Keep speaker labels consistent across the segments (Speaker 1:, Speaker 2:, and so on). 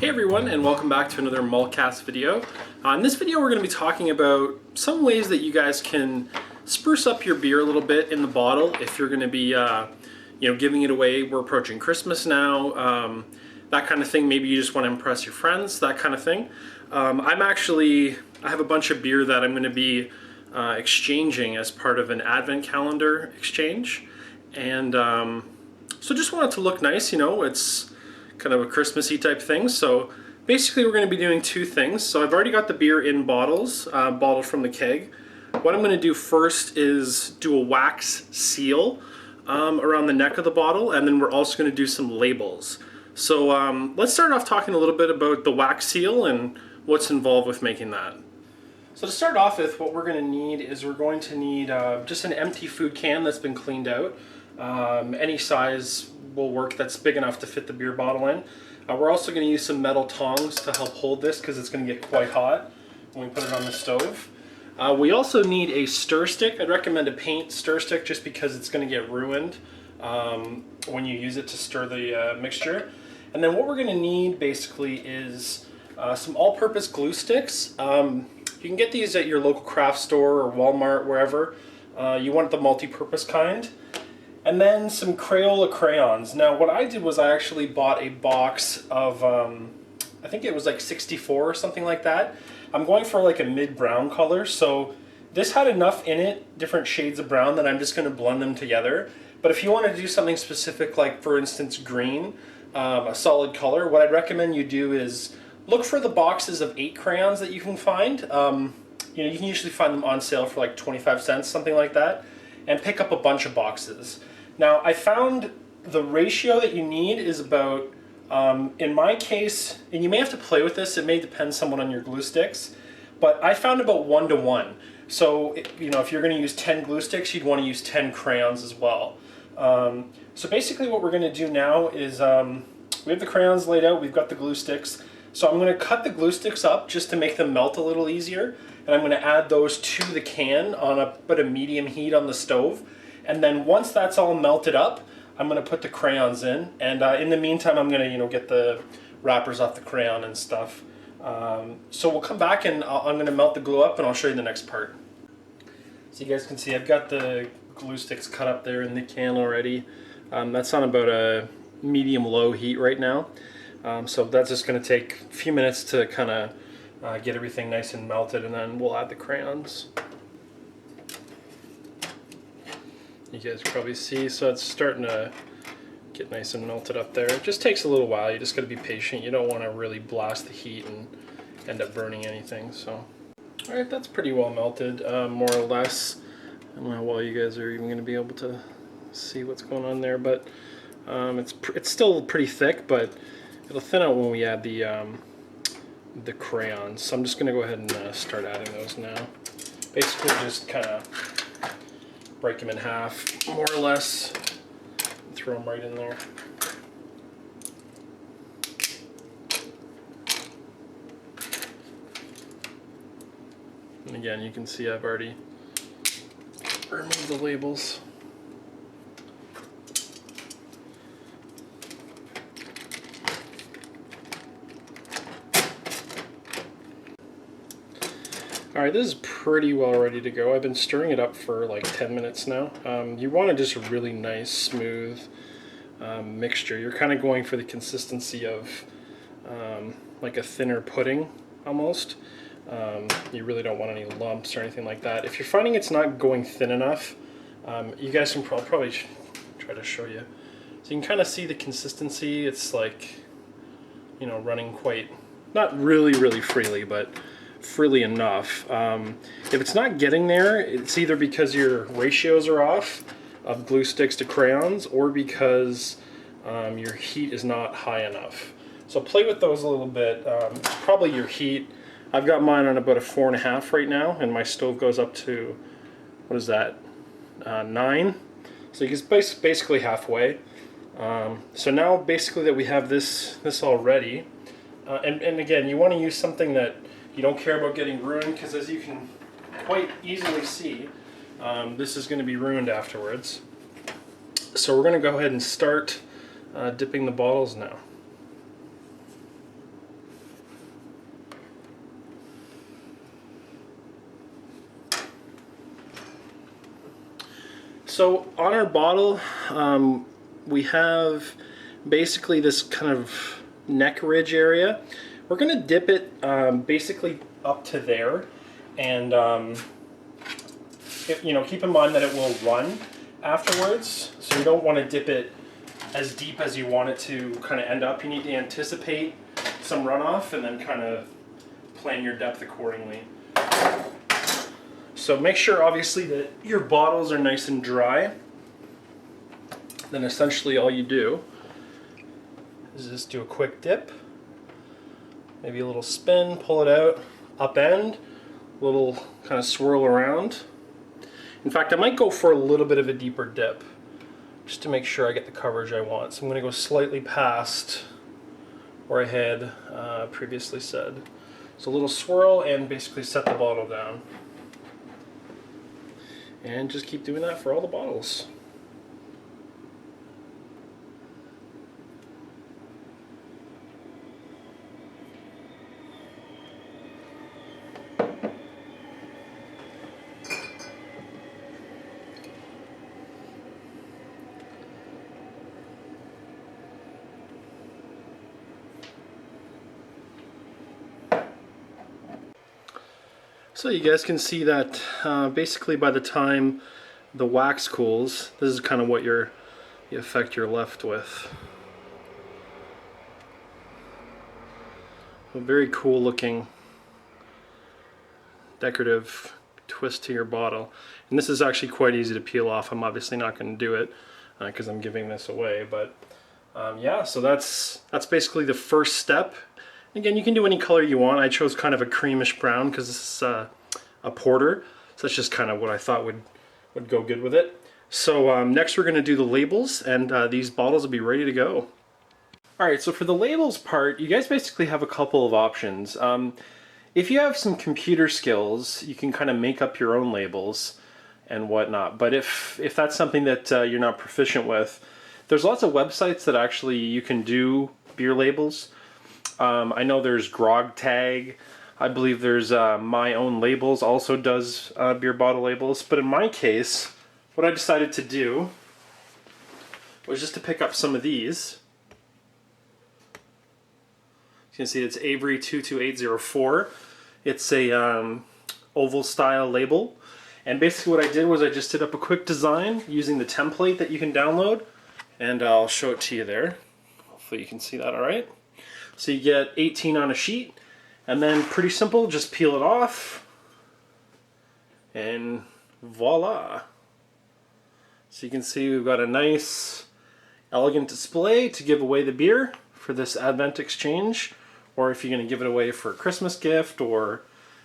Speaker 1: Hey everyone, and welcome back to another MaltCast video. In this video we're going to be talking about some ways that you guys can spruce up your beer a little bit in the bottle if you're going to be giving it away. We're approaching Christmas now, that kind of thing. Maybe you just want to impress your friends, that kind of thing. I have a bunch of beer that I'm going to be exchanging as part of an advent calendar exchange, and so just want it to look nice, it's kind of a Christmassy type thing. So basically we're going to be doing two things. So I've already got the beer in bottles, bottled from the keg. What I'm going to do first is do a wax seal around the neck of the bottle, and then we're also going to do some labels. So let's start off talking a little bit about the wax seal and what's involved with making that. So to start off with, what we're going to need is we're going to need just an empty food can that's been cleaned out. Any size will work that's big enough to fit the beer bottle in. We're also going to use some metal tongs to help hold this because it's going to get quite hot when we put it on the stove. We also need a stir stick. I'd recommend a paint stir stick just because it's going to get ruined when you use it to stir the mixture. And then what we're going to need basically is some all-purpose glue sticks. You can get these at your local craft store or Walmart, wherever. You want the multi-purpose kind. And then some Crayola crayons. Now what I did was I actually bought a box of, I think it was like 64 or something like that. I'm going for like a mid-brown color, so this had enough in it, different shades of brown, that I'm just going to blend them together. But if you want to do something specific, like for instance green, a solid color, what I'd recommend you do is look for the boxes of 8 crayons that you can find. You can usually find them on sale for like 25 cents, something like that, and pick up a bunch of boxes. Now I found the ratio that you need is about, in my case, and you may have to play with this, it may depend somewhat on your glue sticks, but I found about 1 to 1. So if you're going to use 10 glue sticks, you'd want to use 10 crayons as well. So basically what we're going to do now is we have the crayons laid out, we've got the glue sticks, so I'm going to cut the glue sticks up just to make them melt a little easier, and I'm going to add those to the can on about a medium heat on the stove. And then once that's all melted up, I'm going to put the crayons in, and in the meantime I'm going to get the wrappers off the crayon and stuff. So we'll come back and I'm going to melt the glue up and I'll show you the next part. So you guys can see I've got the glue sticks cut up there in the can already. That's on about a medium-low heat right now. So that's just going to take a few minutes to kind of get everything nice and melted, and then we'll add the crayons. You guys probably see, so it's starting to get nice and melted up there. It just takes a little while. You just got to be patient. You don't want to really blast the heat and end up burning anything. So, all right, that's pretty well melted, more or less. I don't know how well you guys are even going to be able to see what's going on there, but it's still pretty thick, but it'll thin out when we add the crayons. So I'm just going to go ahead and start adding those now. Basically, just kind of break them in half, more or less, and throw them right in there. And again, you can see I've already removed the labels. Alright, this is pretty well ready to go. I've been stirring it up for like 10 minutes now. You want just a really nice, smooth mixture. You're kind of going for the consistency of like a thinner pudding, almost. You really don't want any lumps or anything like that. If you're finding it's not going thin enough, you guys can probably try to show you. So you can kind of see the consistency. It's like, running quite, not really freely, but freely enough. If it's not getting there, it's either because your ratios are off of glue sticks to crayons, or because your heat is not high enough. So play with those a little bit. It's probably your heat. I've got mine on about a 4.5 right now, and my stove goes up to, what is that, 9? So it's basically halfway. So now basically that we have this all ready, and again, you want to use something that you don't care about getting ruined, because as you can quite easily see, this is going to be ruined afterwards. So we're going to go ahead and start dipping the bottles now. So on our bottle, we have basically this kind of neck ridge area. We're going to dip it basically up to there, and keep in mind that it will run afterwards, so you don't want to dip it as deep as you want it to kind of end up. You need to anticipate some runoff and then kind of plan your depth accordingly. So make sure obviously that your bottles are nice and dry. Then essentially all you do is just do a quick dip, maybe a little spin, pull it out, upend, a little kind of swirl around. In fact, I might go for a little bit of a deeper dip just to make sure I get the coverage I want. So I'm going to go slightly past where I had previously said. So a little swirl and basically set the bottle down. And just keep doing that for all the bottles. So you guys can see that basically by the time the wax cools, this is kind of what the effect you're left with. A very cool looking decorative twist to your bottle. And this is actually quite easy to peel off. I'm obviously not going to do it because I'm giving this away, but yeah, so that's basically the first step. Again, you can do any color you want. I chose kind of a creamish brown because this is a porter, so that's just kind of what I thought would go good with it. So next we're going to do the labels, and these bottles will be ready to go. Alright, so for the labels part, you guys basically have a couple of options. If you have some computer skills, you can kind of make up your own labels and whatnot, but if that's something that you're not proficient with, there's lots of websites that actually you can do beer labels. I know there's Grog Tag. I believe there's My Own Labels also does beer bottle labels. But in my case, what I decided to do was just to pick up some of these. You can see it's Avery 22804. It's a oval style label. And basically what I did was I just did up a quick design using the template that you can download. And I'll show it to you there. Hopefully you can see that all right. So you get 18 on a sheet, and then pretty simple, just peel it off, and voila. So you can see we've got a nice, elegant display to give away the beer for this Advent exchange, or if you're going to give it away for a Christmas gift, or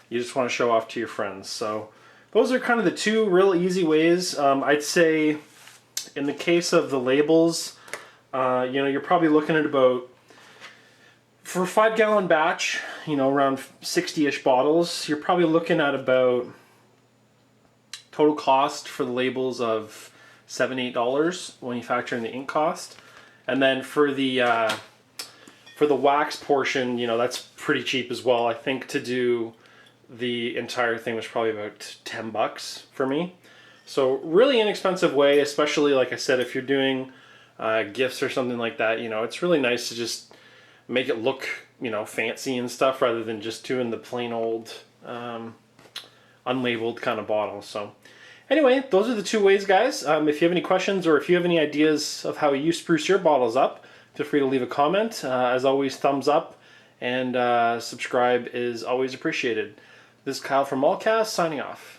Speaker 1: you just want to show off to your friends. So those are kind of the two real easy ways. I'd say in the case of the labels, you're probably looking at about, for a 5-gallon batch, around 60-ish bottles, you're probably looking at about total cost for the labels of $7-8 when you factor in the ink cost. And then for the wax portion, that's pretty cheap as well. I think to do the entire thing was probably about $10 for me. So really inexpensive way, especially like I said, if you're doing gifts or something like that, it's really nice to just make it look, fancy and stuff rather than just doing the plain old unlabeled kind of bottle. So anyway, those are the two ways, guys. If you have any questions or if you have any ideas of how you spruce your bottles up, feel free to leave a comment. As always, thumbs up and subscribe is always appreciated. This is Kyle from MaltCast signing off.